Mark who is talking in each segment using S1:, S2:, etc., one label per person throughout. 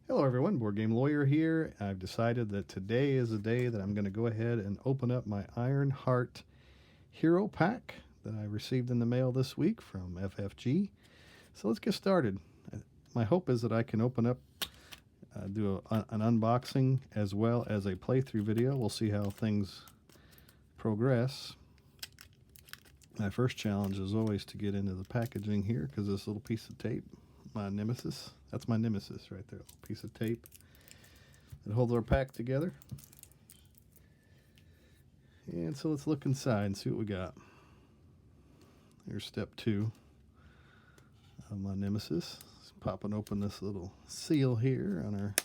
S1: Hello everyone, Board Game Lawyer here. I've decided that today is the day that I'm going to go ahead and open up my Ironheart Hero Pack that I received in the mail this week from FFG. So let's get started. My hope is that I can open up, do an unboxing as well as a playthrough video. We'll see how things progress. My first challenge is always to get into the packaging here because this little piece of tape, my nemesis. That's my nemesis right there. A piece of tape that holds our pack together. And so let's look inside and see what we got. Here's step 2 of my nemesis. It's popping open this little seal here on our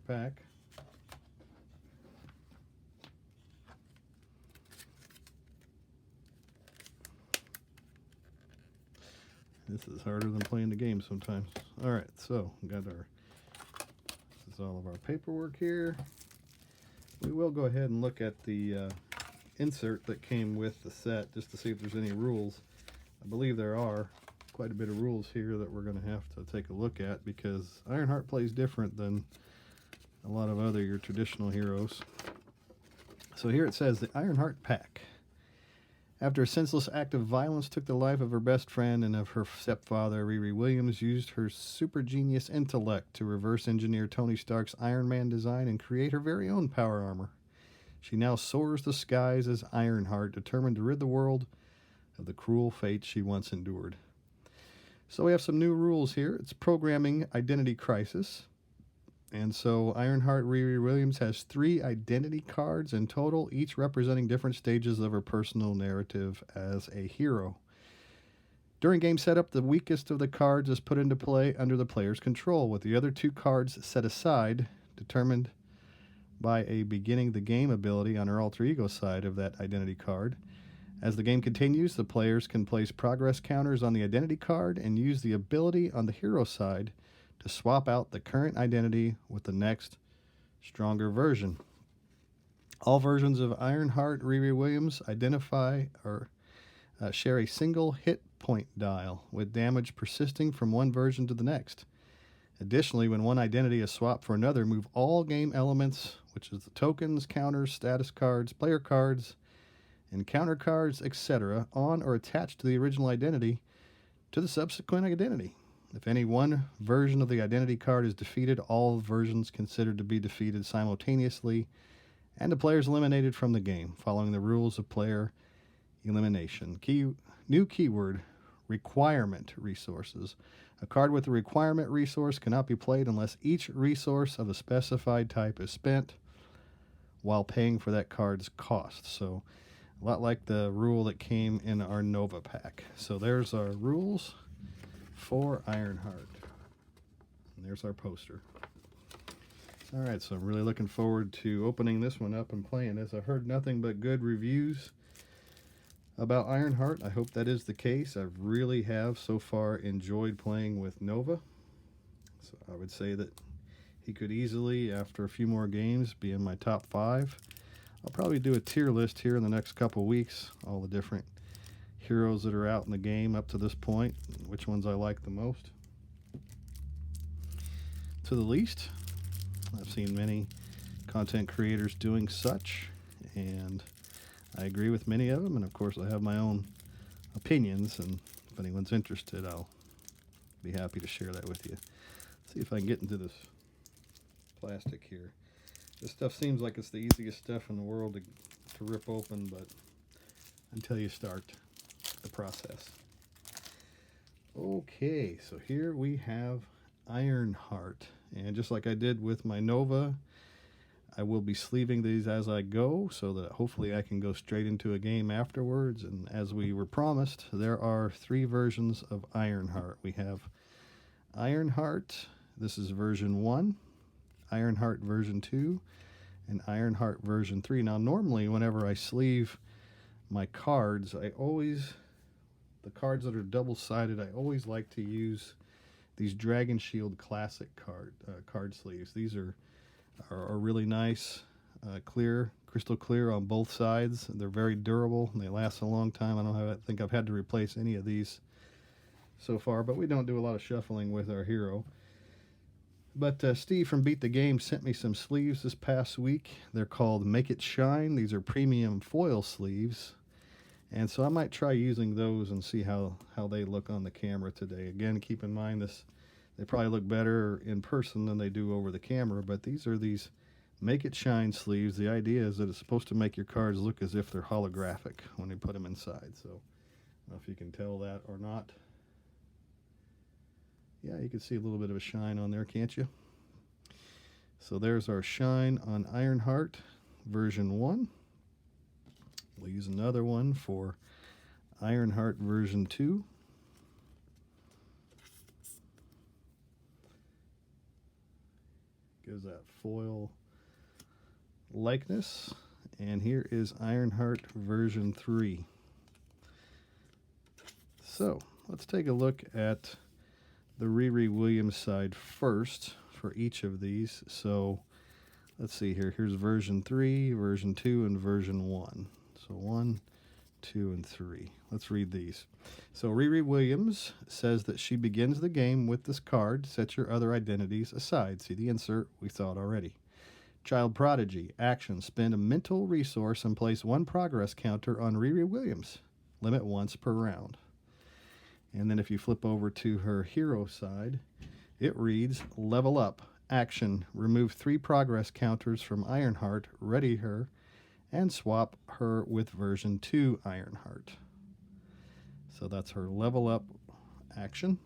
S1: pack. This is harder than playing the game sometimes. All right, so we got this is all of our paperwork here. We will go ahead and look at the insert that came with the set just to see if there's any rules. I believe there are quite a bit of rules here that we're going to have to take a look at because Ironheart plays different than a lot of other your traditional heroes. So here it says the Ironheart Pack. After a senseless act of violence took the life of her best friend and of her stepfather, Riri Williams used her super genius intellect to reverse engineer Tony Stark's Iron Man design and create her very own power armor. She now soars the skies as Ironheart, determined to rid the world of the cruel fate she once endured. So we have some new rules here. It's programming identity crisis. And so Ironheart Riri Williams has 3 identity cards in total, each representing different stages of her personal narrative as a hero. During game setup, the weakest of the cards is put into play under the player's control, with the other 2 cards set aside, determined by a beginning the game ability on her alter ego side of that identity card. As the game continues, the players can place progress counters on the identity card and use the ability on the hero side to swap out the current identity with the next, stronger version. All versions of Ironheart Riri Williams identify or share a single hit point dial, with damage persisting from one version to the next. Additionally, when one identity is swapped for another, move all game elements, which is the tokens, counters, status cards, player cards, and counter cards, etc., on or attached to the original identity to the subsequent identity. If any one version of the identity card is defeated, all versions considered to be defeated simultaneously, and the player is eliminated from the game, following the rules of player elimination. New keyword, requirement resources. A card with a requirement resource cannot be played unless each resource of a specified type is spent while paying for that card's cost. So a lot like the rule that came in our Nova pack. So there's our rules for Ironheart. And there's our poster. Alright, so I'm really looking forward to opening this one up and playing this. I've heard nothing but good reviews about Ironheart. I hope that is the case. I really have so far enjoyed playing with Nova. So I would say that he could easily, after a few more games, be in my top 5. I'll probably do a tier list here in the next couple weeks, all the different heroes that are out in the game up to this point, which ones I like the most to the least. I've seen many content creators doing such, and I agree with many of them, and of course I have my own opinions, and if anyone's interested, I'll be happy to share that with you. Let's see if I can get into this plastic here. This stuff seems like it's the easiest stuff in the world to rip open, but until you start the process. Okay, so here we have Ironheart, and just like I did with my Nova, I will be sleeving these as I go so that hopefully I can go straight into a game afterwards. And as we were promised, there are 3 versions of Ironheart. We have Ironheart, this is version 1, Ironheart version 2, and Ironheart version 3. Now normally whenever I sleeve my cards, the cards that are double-sided, I always like to use these Dragon Shield Classic card sleeves. These are really nice, crystal clear on both sides. They're very durable and they last a long time. I don't think I've had to replace any of these so far, but we don't do a lot of shuffling with our hero. But Steve from Beat the Game sent me some sleeves this past week. They're called Make It Shine. These are premium foil sleeves. And so I might try using those and see how they look on the camera today. Again, keep in mind they probably look better in person than they do over the camera, but these are these Make It Shine sleeves. The idea is that it's supposed to make your cards look as if they're holographic when you put them inside. So I don't know if you can tell that or not. Yeah, you can see a little bit of a shine on there, can't you? So there's our shine on Ironheart version 1. We'll use another one for Ironheart version 2. Gives that foil likeness. And here is Ironheart version 3. So let's take a look at the Riri Williams side first for each of these. So let's see here. Here's version 3, version 2, and version 1. So 1, 2, and 3. Let's read these. So Riri Williams says that she begins the game with this card. Set your other identities aside. See the insert? We saw it already. Child Prodigy. Action. Spend a mental resource and place 1 progress counter on Riri Williams. Limit once per round. And then if you flip over to her hero side, it reads, Level Up. Action. Remove 3 progress counters from Ironheart. Ready her. And swap her with version 2 Ironheart. So that's her level up action.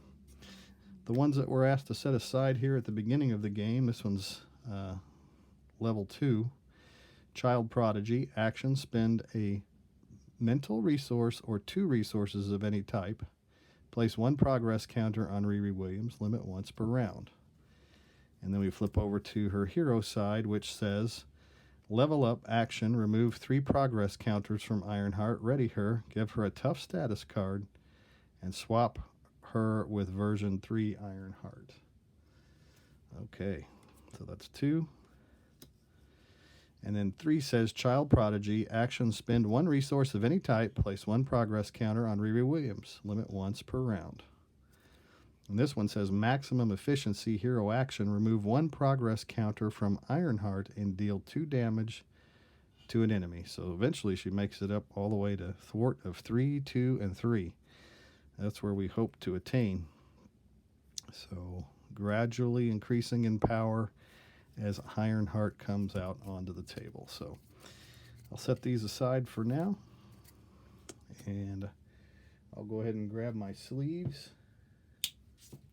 S1: The ones that we're asked to set aside here at the beginning of the game, this one's level 2. Child Prodigy. Action. Spend a mental resource or 2 resources of any type. Place 1 progress counter on Riri Williams. Limit once per round. And then we flip over to her hero side, which says, Level Up. Action. Remove 3 progress counters from Ironheart. Ready her. Give her a tough status card. And swap her with version 3 Ironheart. Okay. So that's 2. And then 3 says Child Prodigy. Action. Spend 1 resource of any type. Place 1 progress counter on Riri Williams. Limit once per round. And this one says Maximum Efficiency. Hero Action. Remove 1 progress counter from Ironheart and deal 2 damage to an enemy. So eventually she makes it up all the way to thwart of 3, 2, and 3. That's where we hope to attain. So gradually increasing in power as Ironheart comes out onto the table. So I'll set these aside for now, and I'll go ahead and grab my sleeves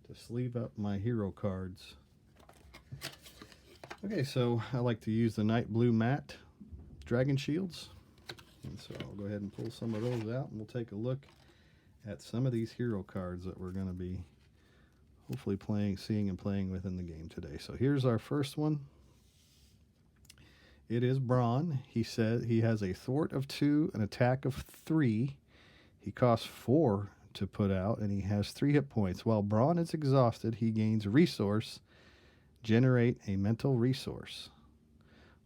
S1: to sleeve up my hero cards. Okay, so I like to use the Night Blue Matte Dragon Shields, and so I'll go ahead and pull some of those out, and we'll take a look at some of these hero cards that we're going to be hopefully seeing and playing with in the game today. So here's our first one. It is Braun. He said he has a thwart of 2, an attack of 3. He costs 4 to put out, and he has 3 hit points. While Braun is exhausted, he gains resource. Generate a mental resource.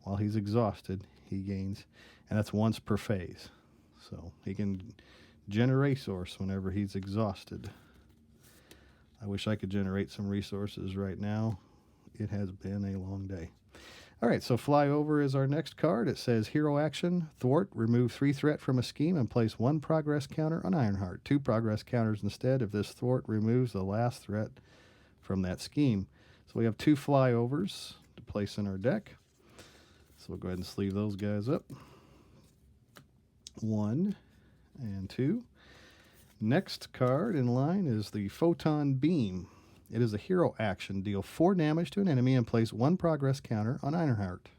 S1: While he's exhausted, he gains, and that's once per phase. So he can generate resource whenever he's exhausted. I wish I could generate some resources right now. It has been a long day. All right, so Flyover is our next card. It says Hero Action, Thwart, remove 3 threat from a scheme and place 1 progress counter on Ironheart. 2 progress counters instead if this thwart removes the last threat from that scheme. So we have 2 Flyovers to place in our deck. So we'll go ahead and sleeve those guys up. 1 and 2. Next card in line is the Photon Beam. It is a hero action. Deal 4 damage to an enemy and place 1 progress counter on Ironheart.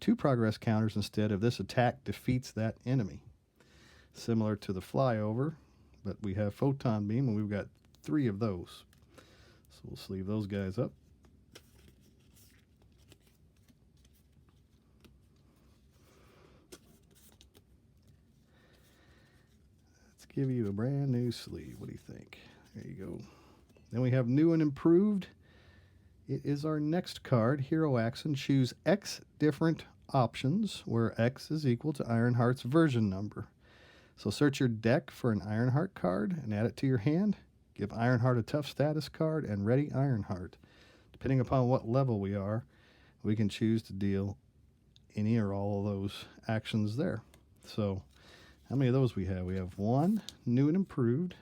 S1: 2 progress counters instead if this attack defeats that enemy. Similar to the Flyover, but we have Photon Beam, and we've got 3 of those. So we'll sleeve those guys up. Give you a brand new sleeve. What do you think? There you go. Then we have New and Improved. It is our next card, Hero Action. Choose X different options, where X is equal to Ironheart's version number. So search your deck for an Ironheart card and add it to your hand. Give Ironheart a tough status card and ready Ironheart. To depending upon what level we are, we can choose to deal any or all of those actions there. So how many of those we have? We have 1, new and improved,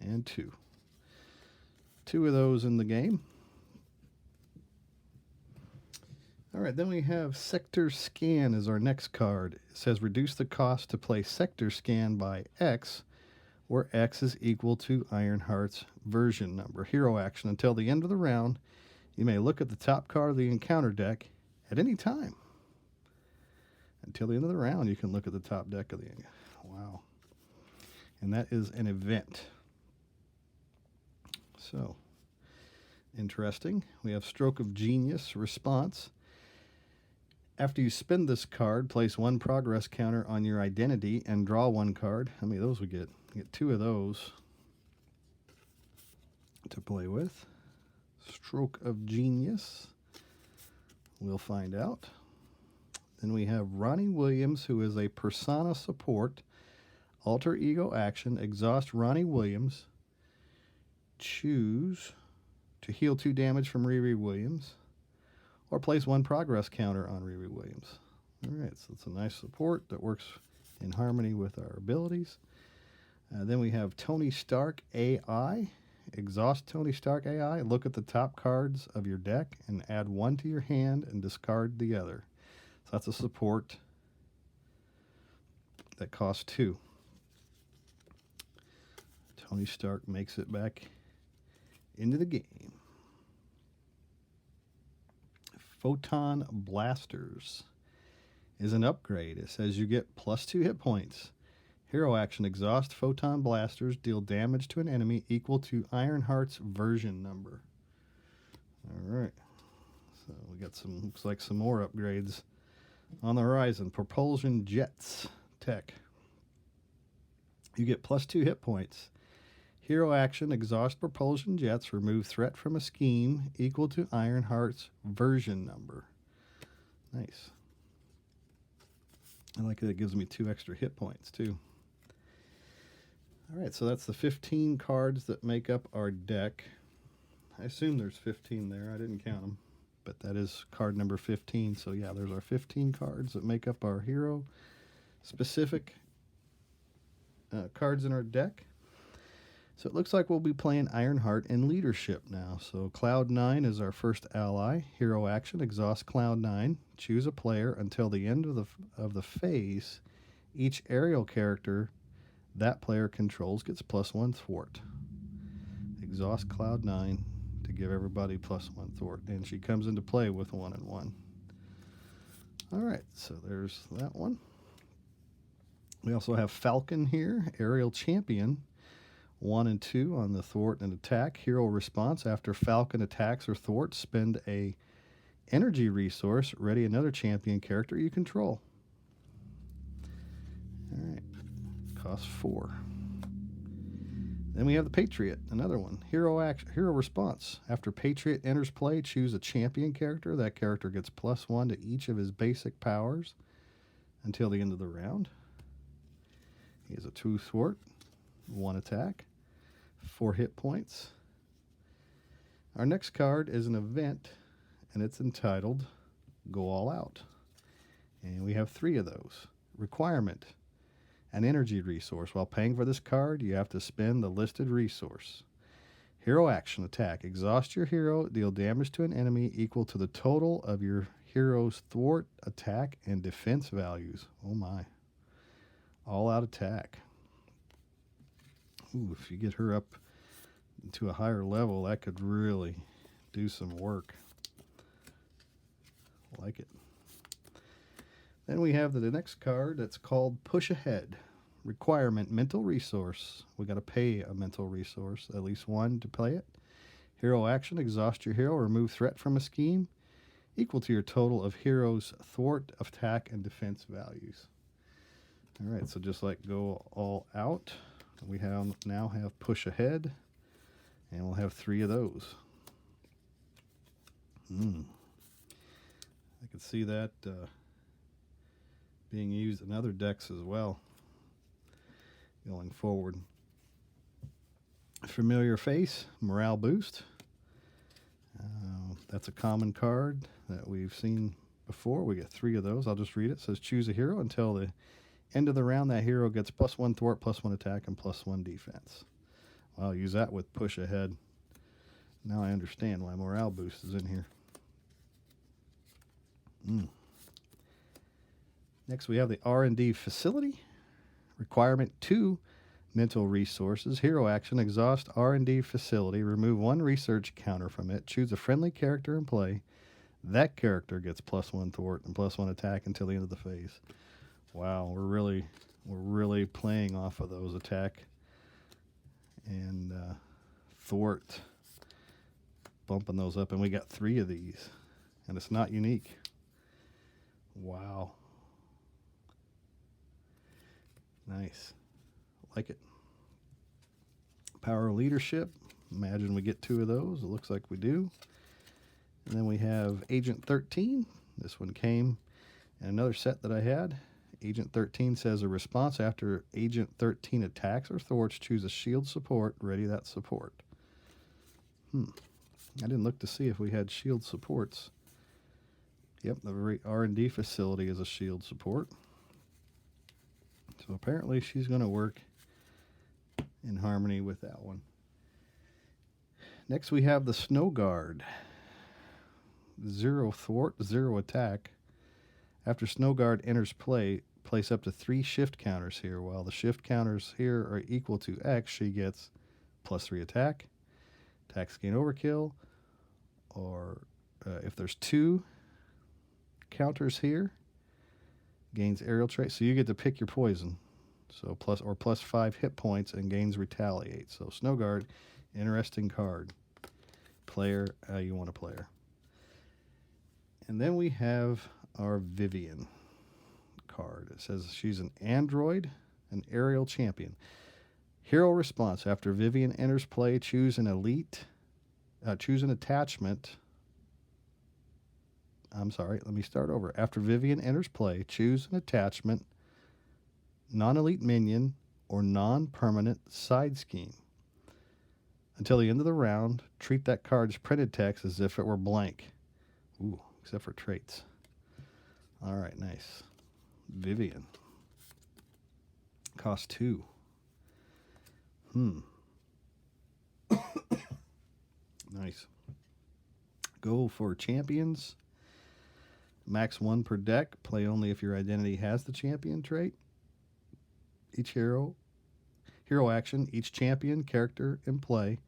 S1: and 2. 2 of those in the game. All right, then we have Sector Scan as our next card. It says reduce the cost to play Sector Scan by X, where X is equal to Ironheart's version number. Hero action. Until the end of the round, you may look at the top card of the encounter deck at any time. Until the end of the round, you can look at the top deck of the... Wow. And that is an event. So, interesting. We have Stroke of Genius response. After you spend this card, place 1 progress counter on your identity and draw 1 card. How many of those we get? We get 2 of those to play with. Stroke of Genius. We'll find out. Then we have Ronnie Williams, who is a persona support. Alter ego action. Exhaust Ronnie Williams. Choose to heal 2 damage from Riri Williams. Or place 1 progress counter on Riri Williams. All right, so it's a nice support that works in harmony with our abilities. Then we have Tony Stark AI. Exhaust Tony Stark AI. Look at the top cards of your deck and add 1 to your hand and discard the other. So that's a support that costs 2. Tony Stark makes it back into the game. Photon Blasters is an upgrade. It says you get +2 hit points. Hero action, exhaust Photon Blasters, deal damage to an enemy equal to Ironheart's version number. Alright, so we got some, looks like some more upgrades on the horizon. Propulsion Jets tech. You get +2 hit points. Hero action, exhaust propulsion jets, remove threat from a scheme equal to Ironheart's version number. Nice. I like that it gives me 2 extra hit points too. Alright, so that's the 15 cards that make up our deck. I assume there's 15 there. I didn't count them. But that is card number 15. So yeah, there's our 15 cards that make up our hero specific cards in our deck. So it looks like we'll be playing Ironheart in leadership now. So Cloud9 is our first ally. Hero action, exhaust Cloud9. Choose a player until the end of the phase. Each aerial character that player controls gets +1 thwart. Exhaust Cloud9 to give everybody +1 thwart. And she comes into play with 1 and 1. Alright, so there's that one. We also have Falcon here, aerial champion. 1 and 2 on the thwart and attack. Hero response. After Falcon attacks or thwarts, spend a energy resource. Ready another champion character you control. Alright. Costs 4. Then we have the Patriot, another one. Hero response. After Patriot enters play, choose a champion character. That character gets +1 to each of his basic powers until the end of the round. He has a 2 thwart, 1 attack, 4 hit points. Our next card is an event, and it's entitled Go All Out. And we have 3 of those. Requirement, an energy resource. While paying for this card, you have to spend the listed resource. Hero action, attack. Exhaust your hero, deal damage to an enemy equal to the total of your hero's thwart, attack, and defense values. Oh my. All out attack. Ooh, if you get her up to a higher level, that could really do some work. Like it. Then we have the next card that's called Push Ahead. Requirement, mental resource. We got to pay a mental resource, at least 1 to play it. Hero action, exhaust your hero, remove threat from a scheme equal to your total of hero's thwart, attack, and defense values. All right, so just like Go All Out, we now have Push Ahead, and we'll have 3 of those. I can see that being used in other decks as well going forward. Familiar face, morale boost. That's a common card that we've seen before. We get 3 of those. I'll just read it. It says choose a hero until the end of the round. That hero gets +1 thwart, +1 attack, and +1 defense. Well, I'll use that with push ahead. Now I understand why morale boost is in here. Next, we have the R&D facility. Requirement 2 mental resources. Hero action, exhaust R&D facility. Remove 1 research counter from it. Choose a friendly character and play. That character gets +1 thwart and +1 attack until the end of the phase. Wow, we're really playing off of those attack and thwart, bumping those up, and we got 3 of these, and it's not unique. Wow. Nice. Like it. Power of leadership. Imagine we get 2 of those. It looks like we do. And then we have Agent 13. This one came in another set that I had. Agent 13 says a response after Agent 13 attacks or thwarts, choose a shield support. Ready that support. I didn't look to see if we had shield supports. Yep, the R&D facility is a shield support. So apparently she's going to work in harmony with that one. Next we have the Snow Guard. 0 thwart, 0 attack. After Snow Guard enters play, place up to 3 shift counters here. While the shift counters here are equal to X, she gets +3 attack. Attacks gain overkill. Or if there's 2 counters here, gains aerial trait. So you get to pick your poison. So +5 hit points and gains retaliate. So Snow Guard, interesting card. Player how you want to play her. And then we have our Vivian card. It says she's an android, an aerial champion. Hero response. After Vivian enters play, choose an attachment. I'm sorry, let me start over. After Vivian enters play, choose an attachment, non-elite minion, or non-permanent side scheme. Until the end of the round, treat that card's printed text as if it were blank. Ooh, except for traits. All right, nice. Vivian. Cost 2. Nice. Go for champions. Max 1 per deck. Play only if your identity has the champion trait. Each hero action, each champion character in play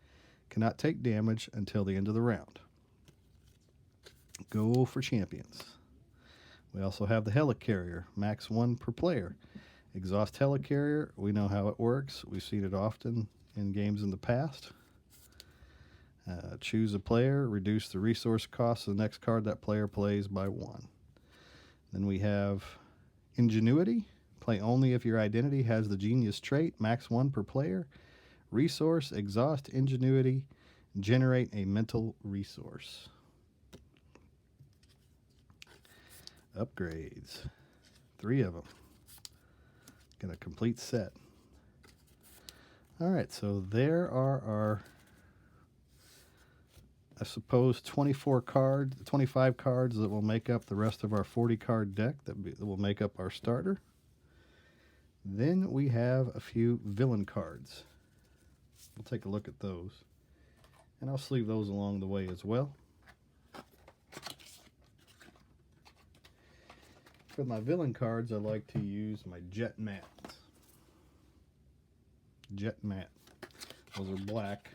S1: cannot take damage until the end of the round. Go for champions. We also have the Helicarrier. Max 1 per player. Exhaust Helicarrier. We know how it works. We've seen it often in games in the past. Choose a player. Reduce the resource cost of the next card that player plays by 1. Then we have Ingenuity. Play only if your identity has the genius trait. Max 1 per player. Resource, exhaust, ingenuity. Generate a mental resource. Upgrades. 3 of them. Get a complete set. All right, so there are our, I suppose, 25 cards that will make up the rest of our 40-card deck that will make up our starter. Then we have a few villain cards. We'll take a look at those. And I'll sleeve those along the way as well. For my villain cards, I like to use my Jet Mats. Jet Mat. Those are black.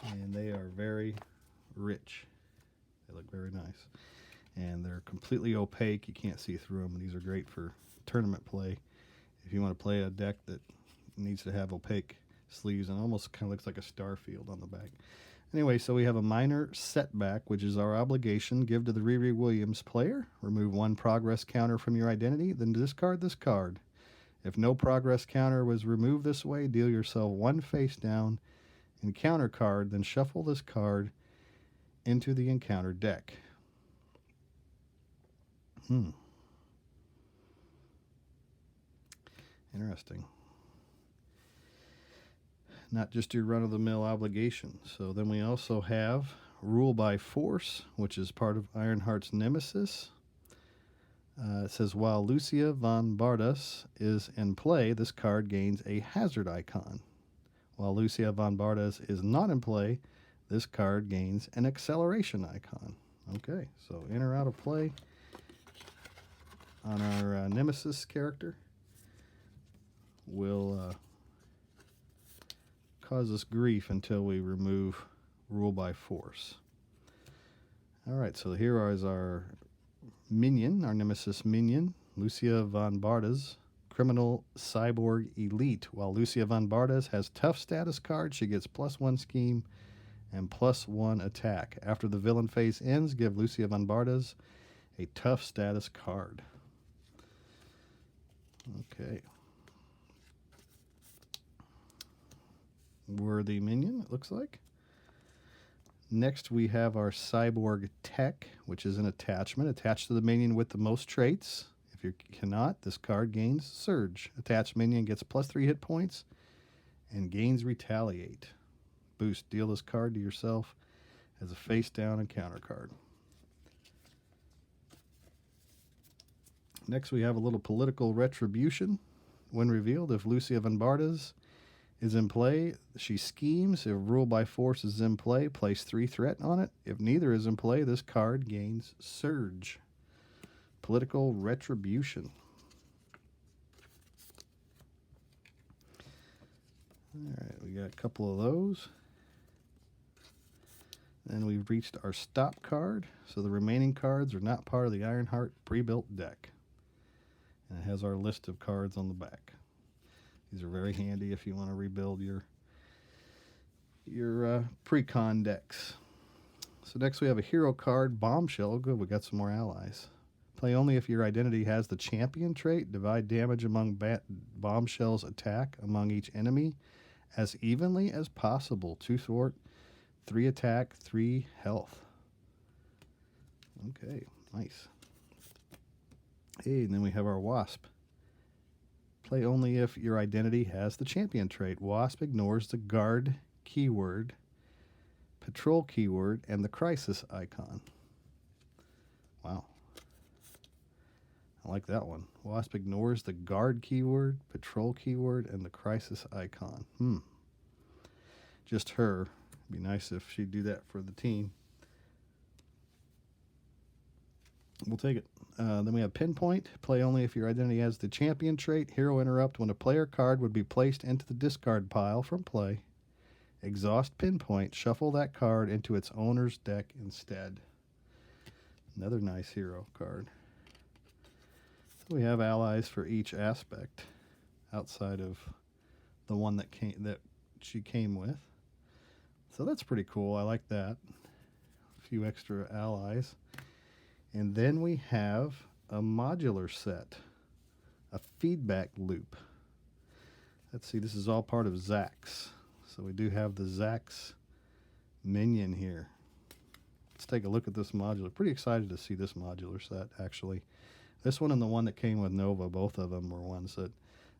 S1: And they are very rich. They look very nice. And they're completely opaque. You can't see through them. These are great for tournament play. If you want to play a deck that needs to have opaque sleeves and almost kind of looks like a star field on the back. Anyway, so we have a minor setback, which is our obligation. Give to the Riri Williams player. Remove 1 progress counter from your identity, then discard this card. If no progress counter was removed this way, deal yourself 1 face down encounter card, then shuffle this card into the encounter deck. Interesting. Not just your run-of-the-mill obligation. So then we also have Rule by Force, which is part of Ironheart's Nemesis. It says, while Lucia von Bardas is in play, this card gains a hazard icon. While Lucia von Bardas is not in play, this card gains an acceleration icon. Okay, so in or out of play on our Nemesis character will cause us grief until we remove Rule by Force. All right, so here is our minion, our Nemesis minion, Lucia von Bardas, Criminal Cyborg Elite. While Lucia von Bardas has tough status card, she gets +1 scheme and +1 attack. After the villain phase ends, give Lucia von Bardas a tough status card. Okay. Worthy minion, it looks like. Next, we have our Cyborg Tech, which is an attachment attached to the minion with the most traits. If you cannot, this card gains Surge. Attached minion gets +3 hit points and gains Retaliate. Boost. Deal this card to yourself as a face-down encounter card. Next, we have a little Political Retribution. When revealed, if Lucia von Bardas is in play, she schemes. If Rule by Force is in play, place 3 threat on it. If neither is in play, this card gains Surge. Political Retribution. Alright, we got a couple of those. Then we've reached our stop card. So the remaining cards are not part of the Ironheart pre-built deck. And it has our list of cards on the back. These are very handy if you want to rebuild your pre-con decks. So next we have a hero card, Bombshell. Good, we got some more allies. Play only if your identity has the champion trait. Divide damage among Bombshell's attack among each enemy as evenly as possible. 2 thwart, 3 attack, 3 health. Okay, nice. Hey, and then we have our Wasp. Play only if your identity has the champion trait. Wasp ignores the guard keyword, patrol keyword, and the crisis icon. Wow. I like that one. Wasp ignores the guard keyword, patrol keyword, and the crisis icon. Just her. It'd be nice if she'd do that for the team. We'll take it. Then we have Pinpoint. Play only if your identity has the champion trait. Hero Interrupt. When a player card would be placed into the discard pile from play, exhaust Pinpoint. Shuffle that card into its owner's deck instead. Another nice hero card. So we have allies for each aspect outside of the one that she came with. So that's pretty cool. I like that. A few extra allies. And then we have a modular set, a feedback loop. Let's see, this is all part of Zax. So we do have the Zax minion here. Let's take a look at this modular. Pretty excited to see this modular set, actually. This one and the one that came with Nova, both of them were ones that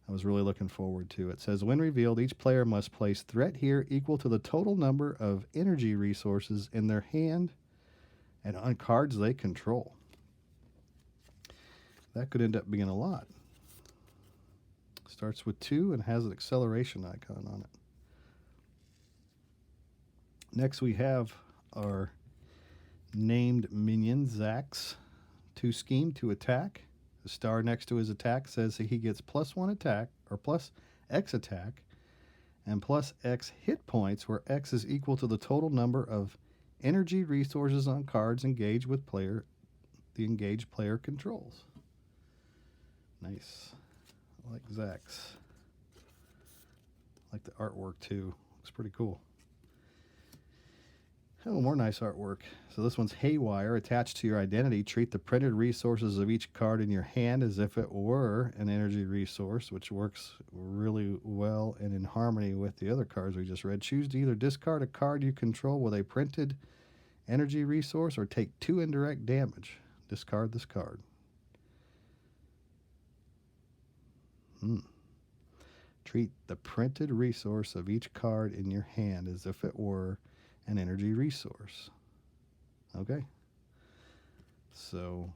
S1: I was really looking forward to. It says, when revealed, each player must place threat here equal to the total number of energy resources in their hand and on cards they control. That could end up being a lot. Starts with 2 and has an acceleration icon on it. Next we have our named minion, Zax. 2 scheme, 2 attack. The star next to his attack says that he gets +1 attack, or +X attack, and +X hit points, where X is equal to the total number of energy resources on cards engaged with the engaged player controls. Nice. I like Zax. I like the artwork too. Looks pretty cool. Oh, more nice artwork. So this one's Haywire. Attached to your identity, treat the printed resources of each card in your hand as if it were an energy resource, which works really well and in harmony with the other cards we just read. Choose to either discard a card you control with a printed energy resource or take 2 indirect damage. Discard this card. Treat the printed resource of each card in your hand as if it were an energy resource. Okay. So,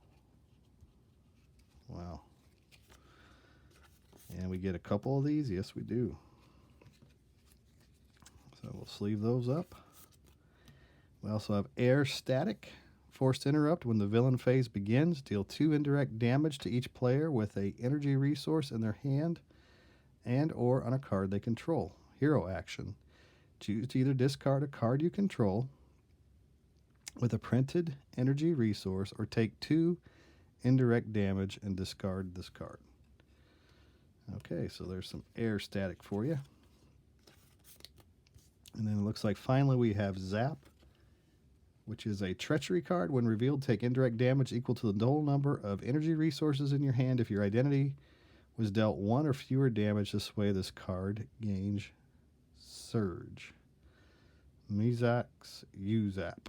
S1: wow. And we get a couple of these. Yes, we do. So we'll sleeve those up. We also have air static. Forced interrupt. When the villain phase begins, deal 2 indirect damage to each player with a energy resource in their hand and or on a card they control. Hero action. Choose to either discard a card you control with a printed energy resource or take 2 indirect damage and discard this card. Okay, so there's some air static for you. And then it looks like finally we have Zap, which is a treachery card. When revealed, take indirect damage equal to the total number of energy resources in your hand. If your identity was dealt 1 or fewer damage this way, this card gains Surge. Mizax Uzap.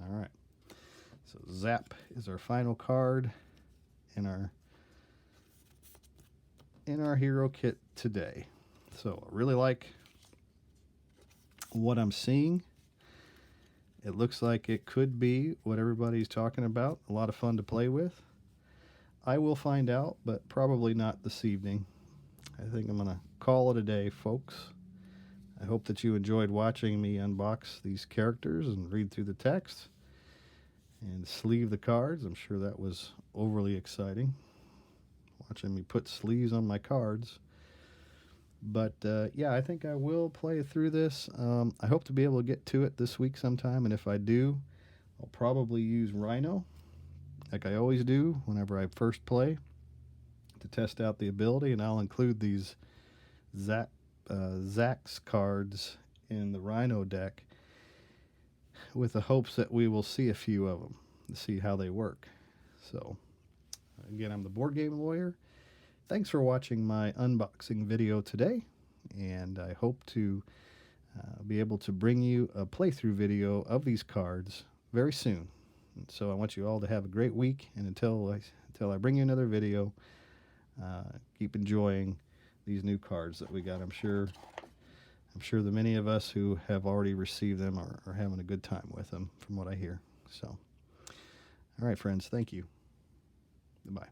S1: All right. So Zap is our final card in our hero kit today. So I really like what I'm seeing. It looks like it could be what everybody's talking about. A lot of fun to play with. I will find out, but probably not this evening. I think I'm going to call it a day, folks. I hope that you enjoyed watching me unbox these characters and read through the text and sleeve the cards. I'm sure that was overly exciting, watching me put sleeves on my cards. But yeah, I think I will play through this. I hope to be able to get to it this week sometime, and if I do, I'll probably use Rhino, like I always do whenever I first play, to test out the ability, and I'll include these Zax cards in the Rhino deck with the hopes that we will see a few of them to see how they work. So, again, I'm the Board Game Lawyer. Thanks for watching my unboxing video today, and I hope to be able to bring you a playthrough video of these cards very soon. And so I want you all to have a great week, and until I bring you another video, keep enjoying these new cards that we got. I'm sure the many of us who have already received them are having a good time with them, from what I hear. So, all right, friends, thank you. Goodbye.